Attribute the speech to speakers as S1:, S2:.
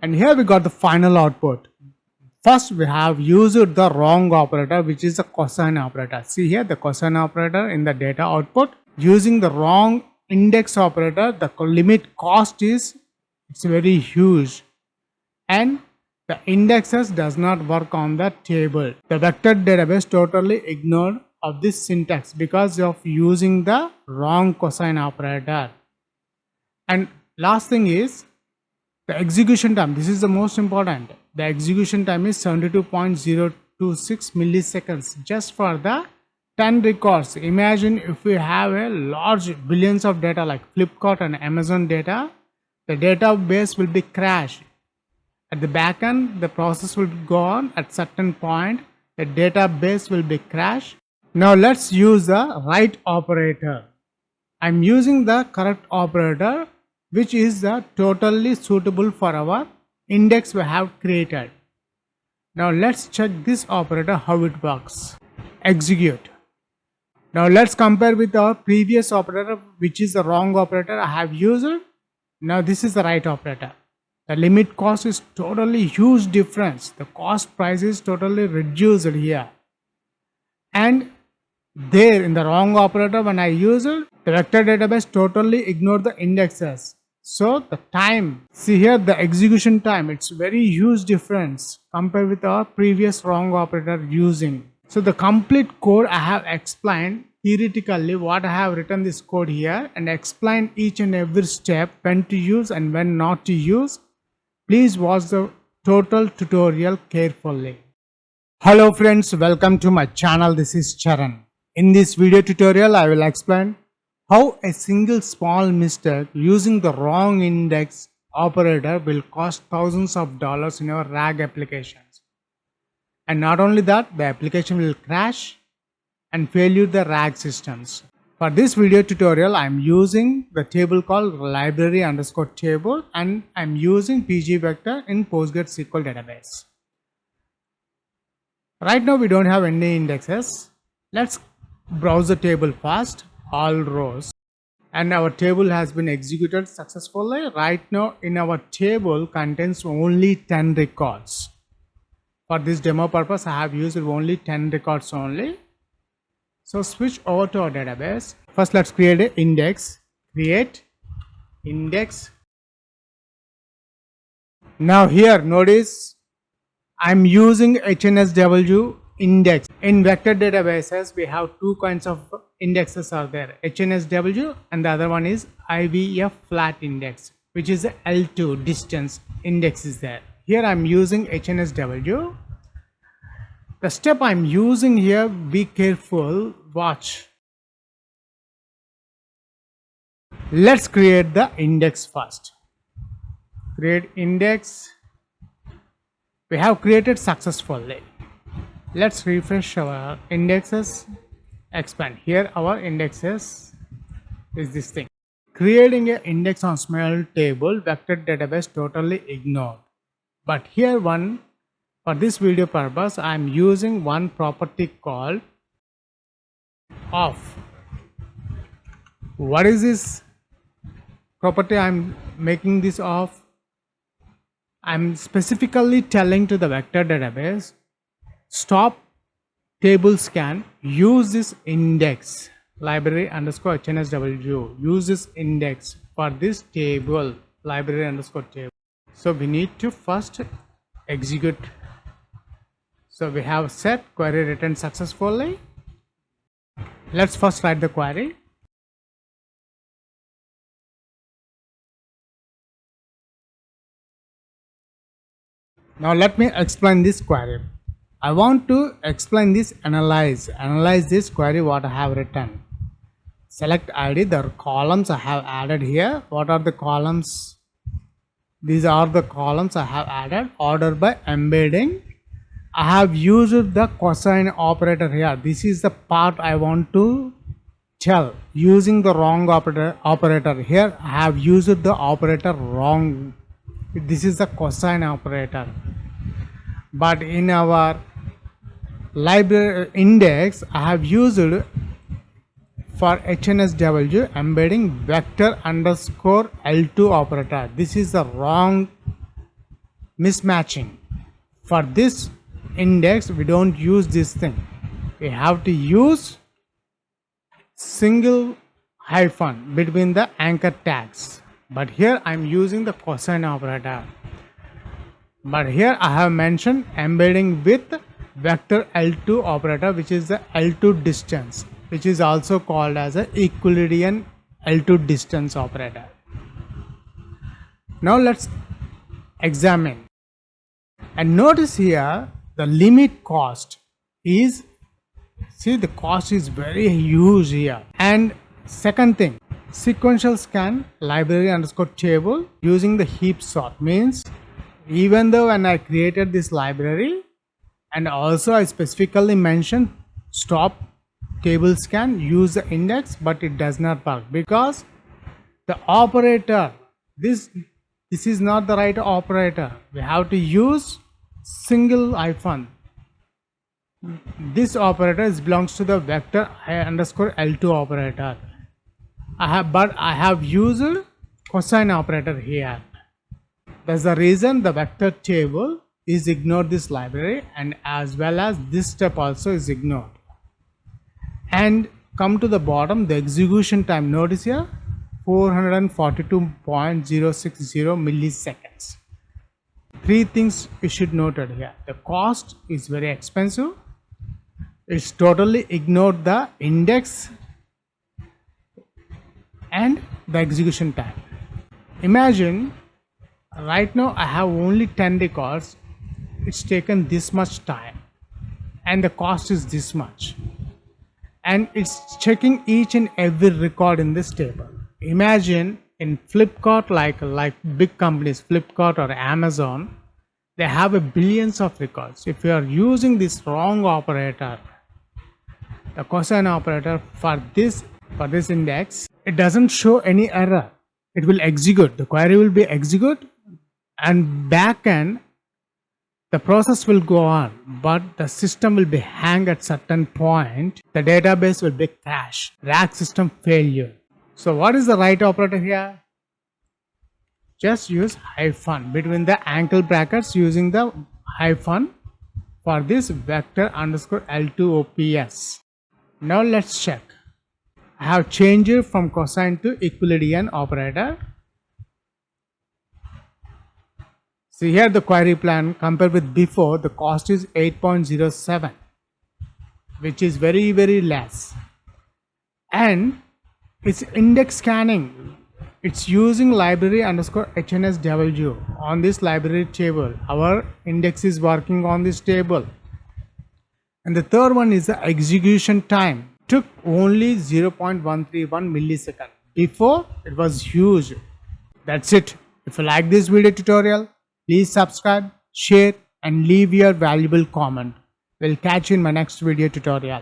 S1: And here we got the final output. First, we have used the wrong operator, which is the cosine operator. See here the cosine operator in the data output. Using the wrong index operator, the limit cost is very huge, and the indexes does not work on the table. The vector database totally ignored of this syntax because of using the wrong cosine operator. And last thing is the execution time. This is the most important. The execution time is 72.026 milliseconds just for the 10 records. Imagine if we have a large billions of data like Flipkart and Amazon data, the database will be crashed. At the back end, the process will go on. At certain point, the database will be crashed. Now let's use the right operator. I'm using the correct operator, which is the totally suitable for our index we have created. Now let's check this operator how it works. Execute. Now let's compare with our previous operator, which is the wrong operator I have used. Now this is the right operator. The limit cost is totally huge difference. The cost price is totally reduced here. And there in the wrong operator, when I use it, the vector database totally ignored the indexes. So the time, see here the execution time, it's very huge difference compared with our previous wrong operator using. So the complete code I have explained theoretically what I have written this code here and explained each and every step when to use and when not to use. Please watch the total tutorial carefully. Hello friends, welcome to my channel. This is Charan. In this video tutorial, I will explain how a single small mistake using the wrong index operator will cost thousands of dollars in our RAG applications. And not only that, the application will crash and failure the RAG systems. For this video tutorial, I am using the table called library_table and I am using PGVector in PostgreSQL database. Right now we don't have any indexes. Let's browse the table first, all rows, and our table has been executed successfully. Right now in our table contains only 10 records. For this demo purpose, I have used only 10 records only. So switch over to our database. First let's create an index. Create index. Now here notice I'm using HNSW index. In vector databases we have two kinds of indexes are there, HNSW and the other one is IVFFlat index, which is L2 distance index is there. Here I'm using HNSW. The step I'm using here, be careful, watch. Let's create the index first. Create index. We have created successfully. Let's refresh our indexes, expand. Here our indexes is this thing. Creating an index on small table, vector database totally ignored. But here one, for this video purpose, I am using one property called off. What is this property I'm making this off? I'm specifically telling to the vector database, stop table scan, use this index, library_HNSW, use this index for this table, library_table. So we need to first execute. So we have set query written successfully. Let's first write the query. Now let me explain this query. I want to explain this analyze this query what I have written. Select ID, the columns I have added here. What are the columns? These are the columns I have added. Order by embedding. I have used the cosine operator here. This is the part I want to tell. Using the wrong operator here, I have used the operator wrong. This is the cosine operator. But in our library index, I have used for HNSW embedding vector_L2 operator. This is the wrong mismatching. For this index, we don't use this thing. We have to use single hyphen between the anchor tags. But here I am using the cosine operator. But here I have mentioned embedding with vector L2 operator, which is the L2 distance, which is also called as a Euclidean L2 distance operator. Now let's examine. And notice here the limit cost is, see, the cost is very huge here. And second thing, sequential scan library underscore table using the heap sort means even though when I created this library and also I specifically mentioned stop table scan, use the index, but it does not work because the operator, this is not the right operator. We have to use single hyphen. This operator belongs to the vector underscore L2 operator. I have used cosine operator here. That's the reason the vector table is ignored this library, and as well as this step also is ignored. And come to the bottom, the execution time, notice here 442.060 milliseconds. Three things you should note here. The cost is very expensive. It's totally ignored the index and the execution time. Imagine right now I have only 10 records. It's taken this much time and the cost is this much, and it's checking each and every record in this table. Imagine in Flipkart, like big companies, Flipkart or Amazon, they have a billions of records. If you are using this wrong operator, the cosine operator for this index, it doesn't show any error. It will execute, the query will be execute, and back end the process will go on, but the system will be hang at certain point. The database will be crash, rack system failure. So what is the right operator here? Just use hyphen between the angle brackets using the hyphen for this vector underscore L2 OPS. Now let's check. I have changed it from cosine to Euclidean operator. See here the query plan compared with before, the cost is 8.07, which is very, very less. And it's index scanning. It's using library underscore HNSW on this library table. Our index is working on this table. And the third one is the execution time. Took only 0.131 millisecond. Before it was huge. That's it. If you like this video tutorial, please subscribe, share and leave your valuable comment. We'll catch you in my next video tutorial.